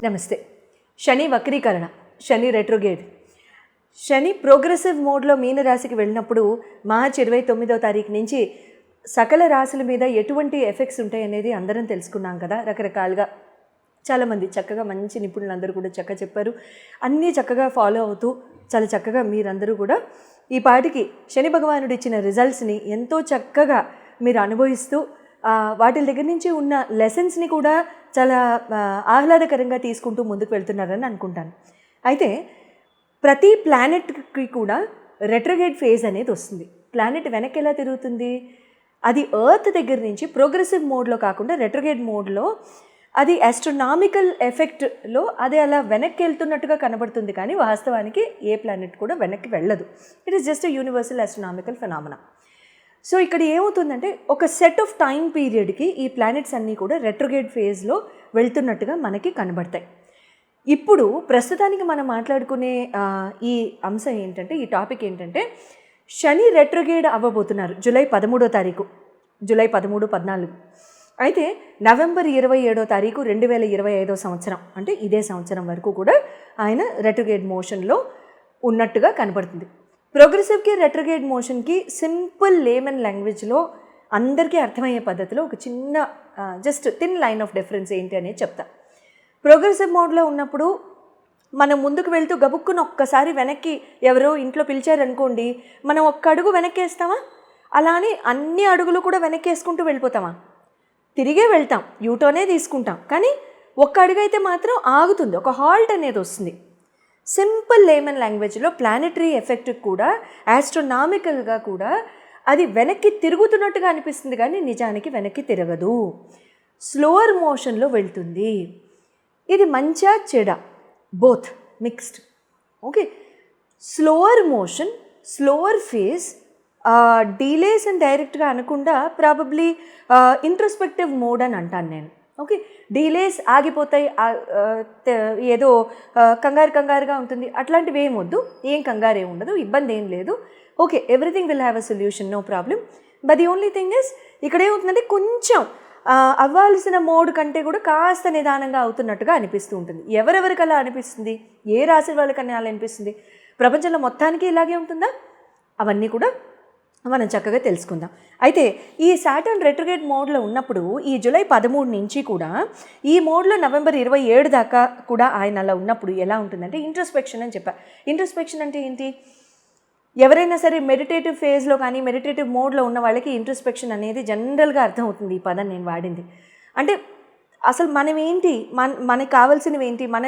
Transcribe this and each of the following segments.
నమస్తే. శని వక్రీకరణ, శని రెట్రోగేడ్. శని ప్రోగ్రెసివ్ మోడ్లో మీనరాశికి వెళ్ళినప్పుడు మార్చి 29వ తారీఖు నుంచి సకల రాశుల మీద ఎటువంటి ఎఫెక్ట్స్ ఉంటాయి అనేది అందరం తెలుసుకున్నాం కదా. రకరకాలుగా చాలామంది చక్కగా మంచి నిపుణులందరూ కూడా చక్కగా చెప్పారు. అన్నీ చక్కగా ఫాలో అవుతూ చాలా చక్కగా మీరందరూ కూడా ఈ పాటికి శని భగవానుడు ఇచ్చిన రిజల్ట్స్ని ఎంతో చక్కగా మీరు అనుభవిస్తూ వాటి దగ్గర నుంచి ఉన్న లెసన్స్ని కూడా చాలా ఆహ్లాదకరంగా తీసుకుంటూ ముందుకు వెళ్తున్నారని అనుకుంటాను. అయితే ప్రతి ప్లానెట్కి కూడా రెట్రోగేడ్ ఫేజ్ అనేది వస్తుంది. ప్లానెట్ వెనక్కి ఎలా తిరుగుతుంది? అది ఎర్త్ దగ్గర నుంచి ప్రోగ్రెసివ్ మోడ్లో కాకుండా రెట్రోగేడ్ మోడ్లో అది ఆస్ట్రోనామికల్ ఎఫెక్ట్లో అది అలా వెనక్కి వెళ్తున్నట్టుగా కనబడుతుంది, కానీ వాస్తవానికి ఏ ప్లానెట్ కూడా వెనక్కి వెళ్ళదు. It is just universal astronomical phenomena. So ఇక్కడ ఏమవుతుందంటే ఒక సెట్ ఆఫ్ టైం పీరియడ్కి ఈ ప్లానెట్స్ అన్నీ కూడా రెట్రోగేడ్ ఫేజ్లో వెళ్తున్నట్టుగా మనకి కనబడతాయి. ఇప్పుడు ప్రస్తుతానికి మనం మాట్లాడుకునే ఈ అంశం ఏంటంటే, ఈ టాపిక్ ఏంటంటే, శని రెట్రోగేడ్ అవ్వబోతున్నారు జూలై 13వ తారీఖు, జూలై 13, 14. అయితే నవంబర్ 27వ తారీఖు 2025వ సంవత్సరం, అంటే ఇదే సంవత్సరం వరకు కూడా ఆయన రెట్రోగేడ్ మోషన్లో ఉన్నట్టుగా కనబడుతుంది. ప్రోగ్రెసివ్కి రెట్రోగేడ్ మోషన్కి సింపుల్ లేమన్ లాంగ్వేజ్లో అందరికీ అర్థమయ్యే పద్ధతిలో ఒక చిన్న just thin line of difference ఏంటి అనేది చెప్తా. ప్రోగ్రెసివ్ మోడ్లో ఉన్నప్పుడు మనం ముందుకు వెళ్తూ గబుక్కున ఒక్కసారి వెనక్కి ఎవరో ఇంట్లో పిలిచారనుకోండి, మనం ఒక్క అడుగు వెనక్కి వేస్తామా? అలా అని అన్ని అడుగులు కూడా వెనక్కి వేసుకుంటూ వెళ్ళిపోతామా? తిరిగే వెళ్తాం, యూటర్నే తీసుకుంటాం, కానీ ఒక్క అడుగు అయితే మాత్రం ఆగుతుంది, ఒక హాల్ట్ అనేది వస్తుంది. సింపుల్ లేమన్ లాంగ్వేజ్లో ప్లానెటరీ ఎఫెక్ట్ కూడా ఆస్ట్రోనామికల్గా కూడా అది వెనక్కి తిరుగుతున్నట్టుగా అనిపిస్తుంది, కానీ నిజానికి వెనక్కి తిరగదు, స్లోవర్ మోషన్లో వెళ్తుంది. ఇది మంచా చెడా, both mixed. Okay, slower motion, slower phase, delays అని డైరెక్ట్గా అనకుండా ప్రాబబ్లీ ఇంట్రోస్పెక్టివ్ మోడ్ అని అంటాను నేను. ఓకే, డీలేస్ ఆగిపోతాయి, ఏదో కంగారుగా ఉంటుంది, అట్లాంటివి ఏమొద్దు, ఏం కంగారు ఏమి ఉండదు, ఇబ్బంది ఏం లేదు. Okay, everything will have a solution, no problem. But the only thing is, ఇక్కడ ఏమవుతుందంటే కొంచెం అవ్వాల్సిన మోడ్ కంటే కూడా కాస్త నిదానంగా అవుతున్నట్టుగా అనిపిస్తూ ఉంటుంది. ఎవరెవరికి అలా అనిపిస్తుంది? ఏ రాశి వాళ్ళకన్నా అలా అనిపిస్తుంది? ప్రపంచంలో మొత్తానికి ఇలాగే ఉంటుందా? అవన్నీ కూడా మనం చక్కగా తెలుసుకుందాం. అయితే ఈ సాటర్న్ రెట్రోగేడ్ మోడ్లో ఉన్నప్పుడు ఈ జూలై 13 నుంచి కూడా ఈ మోడ్లో నవంబర్ 27 దాకా కూడా ఆయన అలా ఉన్నప్పుడు ఎలా ఉంటుందంటే ఇంట్రోస్పెక్షన్ అని చెప్పా. ఇంట్రోస్పెక్షన్ అంటే ఏంటి? ఎవరైనా సరే మెడిటేటివ్ ఫేజ్లో కానీ మెడిటేటివ్ మోడ్లో ఉన్న వాళ్ళకి ఇంట్రోస్పెక్షన్ అనేది జనరల్గా అర్థమవుతుంది. ఈ పదం నేను వాడింది అంటే అసలు మనం ఏంటి, మనకు కావాల్సినవి ఏంటి, మన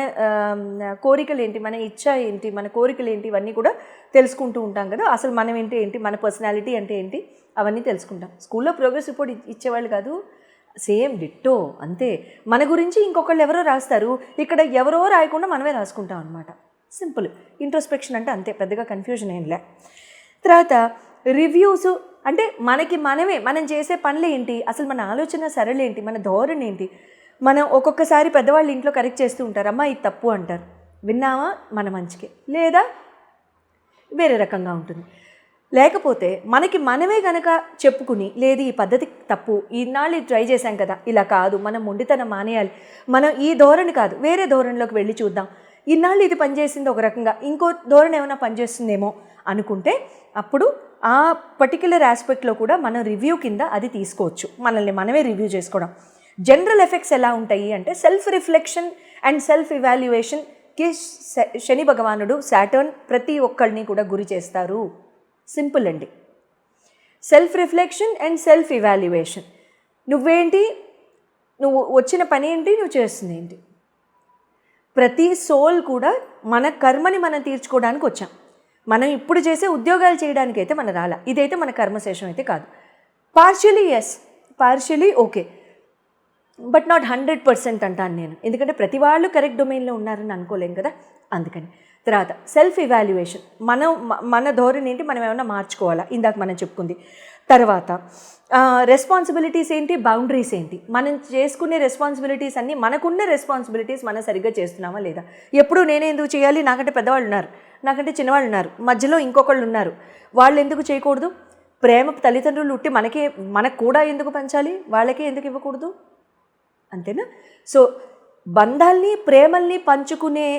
కోరికలు ఏంటి, మన ఇచ్చ ఏంటి, మన కోరికలు ఏంటి, ఇవన్నీ కూడా తెలుసుకుంటూ ఉంటాం కదా. అసలు మనం ఏంటి, మన పర్సనాలిటీ అంటే ఏంటి, అవన్నీ తెలుసుకుంటాం. స్కూల్లో ప్రోగ్రెస్ రిపోర్ట్ ఇచ్చేవాళ్ళు కాదు, సేమ్ డిట్టో అంతే. మన గురించి ఇంకొకళ్ళు ఎవరో రాస్తారు, ఇక్కడ ఎవరో రాయకుండా మనమే రాసుకుంటాం అనమాట. సింపుల్ ఇంట్రోస్పెక్షన్ అంటే అంతే, పెద్దగా కన్ఫ్యూజన్ ఏం లే. తర్వాత రివ్యూస్ అంటే మనకి మనమే, మనం చేసే పనులు ఏంటి, అసలు మన ఆలోచన సరళేంటి, మన ధోరణి ఏంటి. మనం ఒక్కొక్కసారి పెద్దవాళ్ళు ఇంట్లో కరెక్ట్ చేస్తూ ఉంటారు, అమ్మా ఇది తప్పు అంటారు, విన్నావా మన మంచికే, లేదా వేరే రకంగా ఉంటుంది. లేకపోతే మనకి మనమే కనుక చెప్పుకుని, లేదు ఈ పద్ధతి తప్పు, ఈనాళ్ళు ట్రై చేశాం కదా, ఇలా కాదు, మనం మొండితనం మానేయాలి, మనం ఈ ధోరణి కాదు వేరే ధోరణిలోకి వెళ్ళి చూద్దాం, ఇన్నాళ్ళు ఇది పనిచేసింది ఒక రకంగా, ఇంకో ధోరణి ఏమైనా పనిచేస్తుందేమో అనుకుంటే అప్పుడు ఆ పర్టిక్యులర్ ఆస్పెక్ట్లో కూడా మనం రివ్యూ కింద అది తీసుకోవచ్చు, మనల్ని మనమే రివ్యూ చేసుకోవడం. జనరల్ ఎఫెక్ట్స్ ఎలా ఉంటాయి అంటే సెల్ఫ్ రిఫ్లెక్షన్ అండ్ సెల్ఫ్ ఇవాల్యుయేషన్కి శని భగవానుడు సాటర్న్ ప్రతి ఒక్కరిని కూడా గురి చేస్తారు. సింపుల్ అండి, self reflection and self evaluation. నువ్వేంటి, నువ్వు వచ్చిన పని ఏంటి, నువ్వు చేస్తుంది ఏంటి. ప్రతి సోల్ కూడా మన కర్మని మనం తీర్చుకోవడానికి వచ్చాం. మనం ఇప్పుడు చేసే ఉద్యోగాలు చేయడానికి అయితే మనం రాలా, ఇదైతే మన కర్మశేషం అయితే కాదు. Partially yes, partially okay, but not 100% అంటాను నేను, ఎందుకంటే ప్రతి వాళ్ళు కరెక్ట్ డొమైన్లో ఉన్నారని అనుకోలేం కదా, అందుకని. తర్వాత సెల్ఫ్ ఇవాల్యుయేషన్, మన ధోరణి ఏంటి, మనం ఏమైనా మార్చుకోవాలా, ఇందాక మనం చెప్పుకుంది. తర్వాత రెస్పాన్సిబిలిటీస్ ఏంటి, బౌండరీస్ ఏంటి, మనం చేసుకునే రెస్పాన్సిబిలిటీస్ అన్నీ, మనకున్న రెస్పాన్సిబిలిటీస్ మనం సరిగ్గా చేస్తున్నామా లేదా. ఎప్పుడు నేనే ఎందుకు చేయాలి, నాకంటే పెద్దవాళ్ళు ఉన్నారు, నాకంటే చిన్నవాళ్ళు ఉన్నారు, మధ్యలో ఇంకొకళ్ళు ఉన్నారు, వాళ్ళు ఎందుకు చేయకూడదు. ప్రేమ తల్లిదండ్రులు ఉట్టి మనకు కూడా ఎందుకు పంచాలి, వాళ్ళకే ఎందుకు ఇవ్వకూడదు, అంతేనా. సో బంధాల్ని ప్రేమల్ని పంచుకునే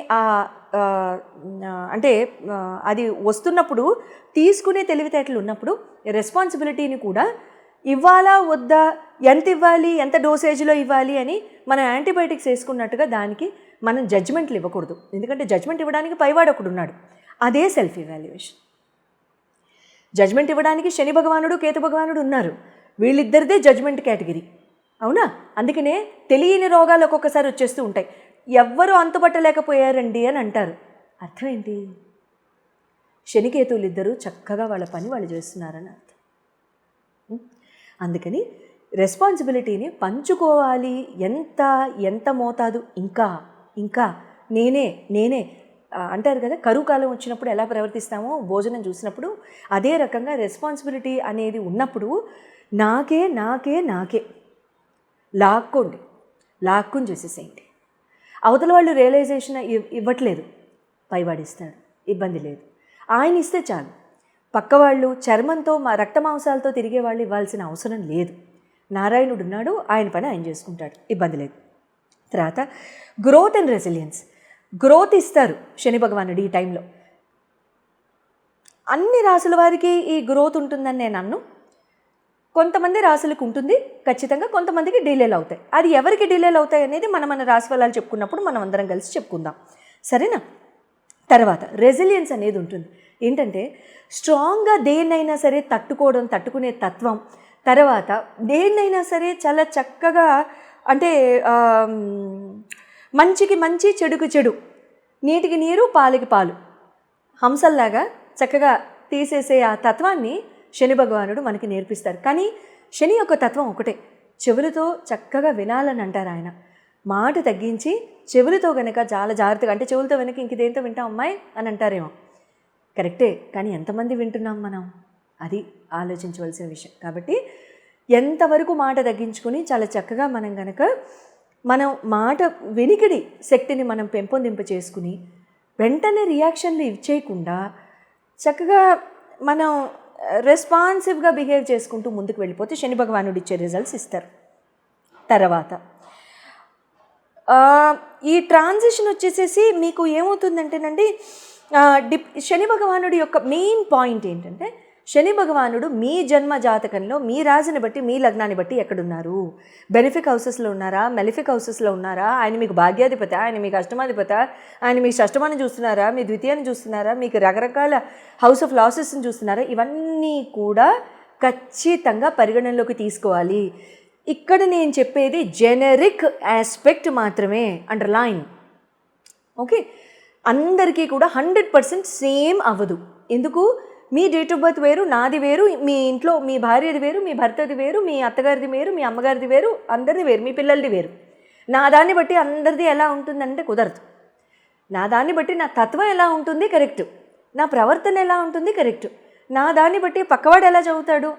అంటే అది వస్తున్నప్పుడు తీసుకునే తెలివితేటలు ఉన్నప్పుడు రెస్పాన్సిబిలిటీని కూడా ఇవ్వాలా వద్దా, ఎంత ఇవ్వాలి, ఎంత డోసేజ్లో ఇవ్వాలి అని మనం యాంటీబయాటిక్స్ వేసుకున్నట్టుగా దానికి మనం జడ్జ్మెంట్లు ఇవ్వకూడదు. ఎందుకంటే జడ్జ్మెంట్ ఇవ్వడానికి పైవాడు ఒకడు ఉన్నాడు. అదే సెల్ఫ్ ఇవాల్యుయేషన్. జడ్జ్మెంట్ ఇవ్వడానికి శని భగవానుడు కేతు భగవానుడు ఉన్నారు. వీళ్ళిద్దరిదే జడ్జ్మెంట్ కేటగిరీ. అవునా? అందుకనే తెలియని రోగాలు ఒక్కొక్కసారి వచ్చేస్తూ ఉంటాయి. ఎవ్వరూ అంతుపట్టలేకపోయారండి అని అంటారు. అర్థం ఏంటి? శనికేతువులు ఇద్దరు చక్కగా వాళ్ళ పని వాళ్ళు చేస్తున్నారని అర్థం. అందుకని రెస్పాన్సిబిలిటీని పంచుకోవాలి. ఎంత మోతాదు, ఇంకా నేనే అంటారు కదా, కరువు కాలం వచ్చినప్పుడు ఎలా ప్రవర్తిస్తామో భోజనం చూసినప్పుడు అదే రకంగా రెస్పాన్సిబిలిటీ అనేది ఉన్నప్పుడు నాకే లాక్కుని చేసేసేయండి. అవతల వాళ్ళు రియలైజేషన్ ఇవ్వట్లేదు, పైవాడిస్తాడు, ఇబ్బంది లేదు. ఆయన ఇస్తే చాలు. పక్కవాళ్ళు చర్మంతో రక్త మాంసాలతో తిరిగే వాళ్ళు ఇవ్వాల్సిన అవసరం లేదు. నారాయణుడు ఉన్నాడు, ఆయన పని ఆయన చేసుకుంటాడు, ఇబ్బంది లేదు. తర్వాత గ్రోత్ అండ్ రెసిలియన్స్. గ్రోత్ ఇస్తారు శని భగవానుడు ఈ టైంలో. అన్ని రాసుల వారికి ఈ గ్రోత్ ఉంటుందని నేను అన్ను. కొంతమంది రాసులకు ఉంటుంది ఖచ్చితంగా, కొంతమందికి డిలేలు అవుతాయి. అది ఎవరికి డిలేలు అవుతాయి అనేది మన రాశి ఫలాలు చెప్పుకున్నప్పుడు మనం అందరం కలిసి చెప్పుకుందాం, సరేనా? తర్వాత రెసిలియన్స్ అనేది ఉంటుంది. ఏంటంటే స్ట్రాంగ్గా దేన్నైనా సరే తట్టుకునే తత్వం. తర్వాత దేన్నైనా సరే చాలా చక్కగా, అంటే మంచికి మంచి, చెడుకు చెడు, నీటికి నీరు, పాలకి పాలు, హంసల్లాగా చక్కగా తీసేసే ఆ తత్వాన్ని శని భగవానుడు మనకి నేర్పిస్తారు. కానీ శని యొక్క తత్వం ఒకటే, చెవులతో చక్కగా వినాలని అంటారు ఆయన. మాట తగ్గించి చెవులతో కనుక చాలా జాగ్రత్తగా, అంటే చెవులతో వెనక ఇంక దేంతో వింటాం అమ్మాయి అని అంటారేమో, కరెక్టే. కానీ ఎంతమంది వింటున్నాం మనం, అది ఆలోచించవలసిన విషయం. కాబట్టి ఎంతవరకు మాట తగ్గించుకొని చాలా చక్కగా మనం మాట వినికిడి శక్తిని మనం పెంపొందింప చేసుకుని వెంటనే రియాక్షన్లు ఇచ్చేయకుండా చక్కగా మనం రెస్పాన్సివ్గా బిహేవ్ చేసుకుంటూ ముందుకు వెళ్ళిపోతే శని భగవానుడు ఇచ్చే రిజల్ట్స్ ఇస్తారు. తర్వాత ఈ ట్రాన్సిషన్ వచ్చేసేసి మీకు ఏమవుతుందంటేనండి, శని భగవానుడి యొక్క మెయిన్ పాయింట్ ఏంటంటే, శని భగవానుడు మీ జన్మ జాతకంలో మీ రాశిని బట్టి, మీ లగ్నాన్ని బట్టి ఎక్కడున్నారు, బెనిఫిక్ హౌసెస్లో ఉన్నారా, మెలిఫిక్ హౌసెస్లో ఉన్నారా, ఆయన మీకు భాగ్యాధిపతి, ఆయన మీకు అష్టమాధిపతి, ఆయన మీ షష్టమాన్ని చూస్తున్నారా, మీ ద్వితీయాన్ని చూస్తున్నారా, మీకు రకరకాల హౌస్ ఆఫ్ లాసెస్ని చూస్తున్నారా, ఇవన్నీ కూడా ఖచ్చితంగా పరిగణనలోకి తీసుకోవాలి. ఇక్కడ నేను చెప్పేది జెనరిక్ ఆస్పెక్ట్ మాత్రమే, అండర్లైన్. ఓకే, అందరికీ కూడా 100% సేమ్ అవ్వదు. ఎందుకు? మీ డేట్ ఆఫ్ బర్త్ వేరు, నాది వేరు, మీ ఇంట్లో మీ భార్యది వేరు, మీ భర్తది వేరు, మీ అత్తగారిది వేరు, మీ అమ్మగారిది వేరు, అందరిది వేరు, మీ పిల్లలది వేరు. నా దాన్ని బట్టి అందరిది ఎలా ఉంటుందంటే కుదరదు. నా దాన్ని బట్టి నా తత్వం ఎలా ఉంటుంది కరెక్ట్, నా ప్రవర్తన ఎలా ఉంటుంది కరెక్ట్, నా దాన్ని బట్టి పక్కవాడు ఎలా చదువుతాడు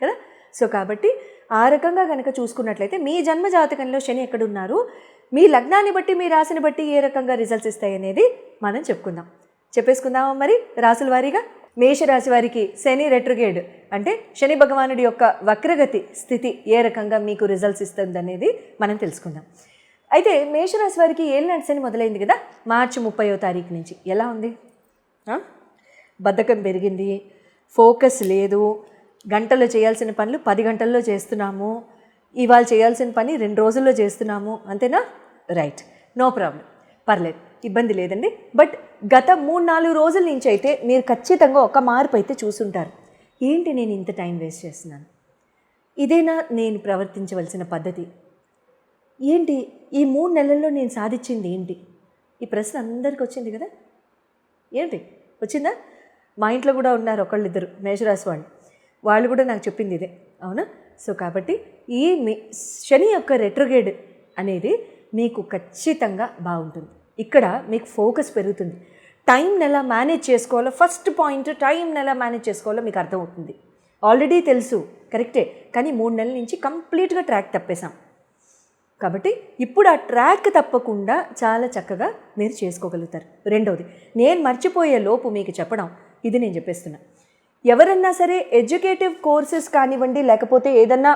కదా. సో కాబట్టి ఆ రకంగా కనుక చూసుకున్నట్లయితే మీ జన్మ జాతకంలో శని ఎక్కడున్నారు, మీ లగ్నాన్ని బట్టి, మీ రాశిని బట్టి ఏ రకంగా రిజల్ట్స్ ఇస్తాయి అనేది మనం చెప్పేసుకుందామా మరి రాసుల వారీగా. మేషరాశి వారికి శని రెట్రోగేడ్ అంటే శని భగవానుడి యొక్క వక్రగతి స్థితి ఏ రకంగా మీకు రిజల్ట్స్ ఇస్తుంది అనేది మనం తెలుసుకుందాం. అయితే మేషరాశి వారికి ఏలినాటి శని మొదలైంది కదా, మార్చి 30వ తారీఖు నుంచి. ఎలా ఉంది? బద్ధకం పెరిగింది, ఫోకస్ లేదు, గంటలో చేయాల్సిన పనులు 10 గంటల్లో చేస్తున్నాము, ఇవాళ చేయాల్సిన పని 2 రోజుల్లో చేస్తున్నాము, అంతేనా? రైట్, నో ప్రాబ్లం, పర్లేదు, ఇబ్బంది లేదండి. బట్ గత 3-4 రోజుల నుంచి అయితే మీరు ఖచ్చితంగా ఒక మార్పు అయితే చూసుంటారు. ఏంటి నేను ఇంత టైం వేస్ట్ చేస్తున్నాను, ఇదేనా నేను ప్రవర్తించవలసిన పద్ధతి, ఏంటి ఈ 3 నెలల్లో నేను సాధించింది ఏంటి? ఈ ప్రశ్న అందరికీ వచ్చింది కదా. ఏంటి వచ్చిందా? మా ఇంట్లో కూడా ఉన్నారు ఒకళ్ళిద్దరు మేషరాశి వాళ్ళు కూడా నాకు చెప్పింది ఇదే, అవునా? సో కాబట్టి ఈ శని యొక్క రెట్రోగేడ్ అనేది మీకు ఖచ్చితంగా బాగుంటుంది. ఇక్కడ మీకు ఫోకస్ పెరుగుతుంది. టైంని ఎలా మేనేజ్ చేసుకోవాలో, ఫస్ట్ పాయింట్ టైంని ఎలా మేనేజ్ చేసుకోవాలో మీకు అర్థమవుతుంది. ఆల్రెడీ తెలుసు, కరెక్టే, కానీ 3 నెలల నుంచి కంప్లీట్గా ట్రాక్ తప్పేశాం. కాబట్టి ఇప్పుడు ఆ ట్రాక్ తప్పకుండా చాలా చక్కగా మీరు చేసుకోగలుగుతారు. రెండవది, నేను మర్చిపోయే లోపు మీకు చెప్పడం, ఇది నేను చెప్పేస్తున్నా. ఎవరన్నా సరే ఎడ్యుకేటివ్ కోర్సెస్ కానివ్వండి, లేకపోతే ఏదన్నా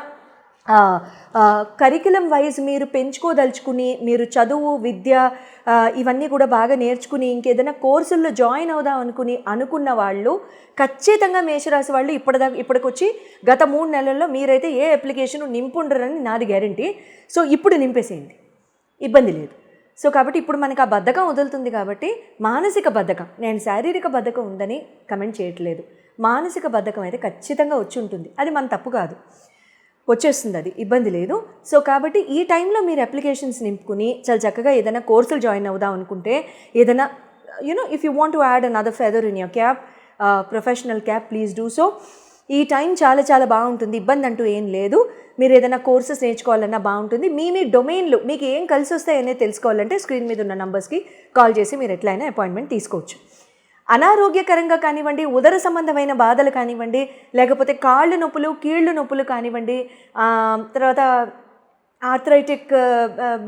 కరికులం వైజ్ మీరు పెంచుకోదలుచుకుని మీరు చదువు విద్య ఇవన్నీ కూడా బాగా నేర్చుకుని ఇంకేదైనా కోర్సుల్లో జాయిన్ అవుదాం అనుకున్న వాళ్ళు ఖచ్చితంగా మేషరాశి వాళ్ళు ఇప్పటికొచ్చి గత 3 నెలల్లో మీరైతే ఏ అప్లికేషన్ నింపుండరని నాది గ్యారంటీ. సో ఇప్పుడు నింపేసేయండి, ఇబ్బంది లేదు. సో కాబట్టి ఇప్పుడు మనకు ఆ బద్ధకం వదులుతుంది. కాబట్టి మానసిక బద్ధకం, నేను శారీరక బద్ధకం ఉందని కమెంట్ చేయట్లేదు, మానసిక బద్ధకం అయితే ఖచ్చితంగా వచ్చి ఉంటుంది. అది మన తప్పు కాదు, వచ్చేస్తుంది, అది ఇబ్బంది లేదు. సో కాబట్టి ఈ టైంలో మీరు అప్లికేషన్స్ నింపుకుని చాలా చక్కగా ఏదైనా కోర్సులు జాయిన్ అవుదాం అనుకుంటే, ఏదైనా if you want to add another feather in your cap, professional cap, please do so. ఈ టైం చాలా చాలా బాగుంటుంది, ఇబ్బంది అంటూ ఏం లేదు. మీరు ఏదైనా కోర్సెస్ నేర్చుకోవాలన్నా బాగుంటుంది. మీ డొమైన్లో మీకు ఏం కలిసి వస్తాయనేది తెలుసుకోవాలంటే స్క్రీన్ మీద ఉన్న నంబర్స్కి కాల్ చేసి మీరు ఎట్లయినా అపాయింట్మెంట్ తీసుకోవచ్చు. అనారోగ్యకరంగా కానివ్వండి, ఉదర సంబంధమైన బాధలు కానివ్వండి, లేకపోతే కాళ్ళు నొప్పులు కీళ్ళు నొప్పులు కానివ్వండి, తర్వాత ఆర్థరైటిక్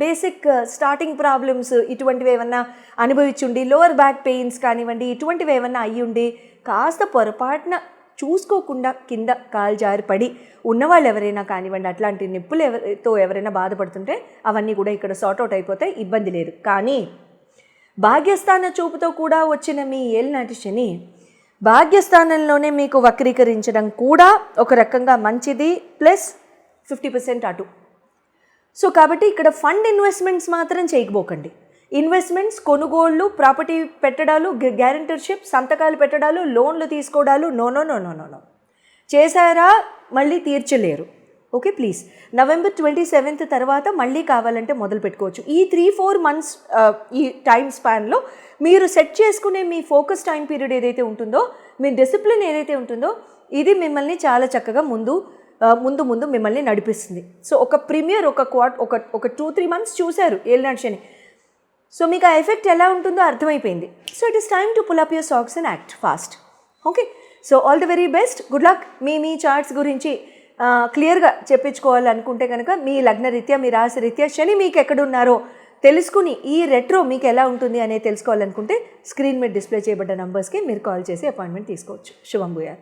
బేసిక్ స్టార్టింగ్ ప్రాబ్లమ్స్ ఇటువంటివి ఏమన్నా అనుభవించుండి, లోవర్ బ్యాక్ పెయిన్స్ కానివ్వండి, ఇటువంటివి ఏమన్నా అయ్యుండి కాస్త పొరపాటున చూసుకోకుండా కింద కాలు జారి పడి ఉన్నవాళ్ళు ఎవరైనా కానివ్వండి, అట్లాంటి నొప్పులతో ఎవరైనా బాధపడుతుంటే అవన్నీ కూడా ఇక్కడ సార్ట్అవుట్ అయిపోతాయి, ఇబ్బంది లేదు. కానీ భాగ్యస్థాన చూపుతో కూడా వచ్చిన మీ ఏలినాటి శని భాగ్యస్థానంలోనే మీకు వక్రీకరించడం కూడా ఒక రకంగా మంచిది, ప్లస్ 50% అటు. సో కాబట్టి ఇక్కడ ఫండ్ ఇన్వెస్ట్మెంట్స్ మాత్రం చేయకపోకండి. ఇన్వెస్ట్మెంట్స్, కొనుగోళ్ళు, ప్రాపర్టీ పెట్టడాలు, గ్యారెంటర్షిప్, సంతకాలు పెట్టడాలు, లోన్లు తీసుకోవడాలు no no no no no no చేశారా మళ్ళీ తీర్చలేరు. Okay, please. November 27th తర్వాత మళ్ళీ కావాలంటే మొదలు పెట్టుకోవచ్చు. ఈ 3-4 months ఈ టైం స్పాన్లో మీరు సెట్ చేసుకునే మీ ఫోకస్ టైం పీరియడ్ ఏదైతే ఉంటుందో, మీ డిసిప్లిన్ ఏదైతే ఉంటుందో, ఇది మిమ్మల్ని చాలా చక్కగా ముందు మిమ్మల్ని నడిపిస్తుంది. సో ఒక ప్రీమియర్ ఒక 2-3 months చూశారు ఏలినాటి శని. సో మీకు ఆ ఎఫెక్ట్ ఎలా ఉంటుందో అర్థమైపోయింది. So it is time to pull up your socks and act fast. Okay, so all the very best, good luck. మీ చార్ట్స్ గురించి క్లియర్గా చెప్పించుకోవాలనుకుంటే కనుక మీ లగ్న రీత్యా, మీ రాశి రీత్యా శని మీకు ఎక్కడున్నారో తెలుసుకుని ఈ రెట్రో మీకు ఎలా ఉంటుంది అనేది తెలుసుకోవాలనుకుంటే స్క్రీన్ మీద డిస్ప్లే చేయబడ్డ నంబర్స్కి మీరు కాల్ చేసి అపాయింట్మెంట్ తీసుకోవచ్చు. శుభం భూయాత్.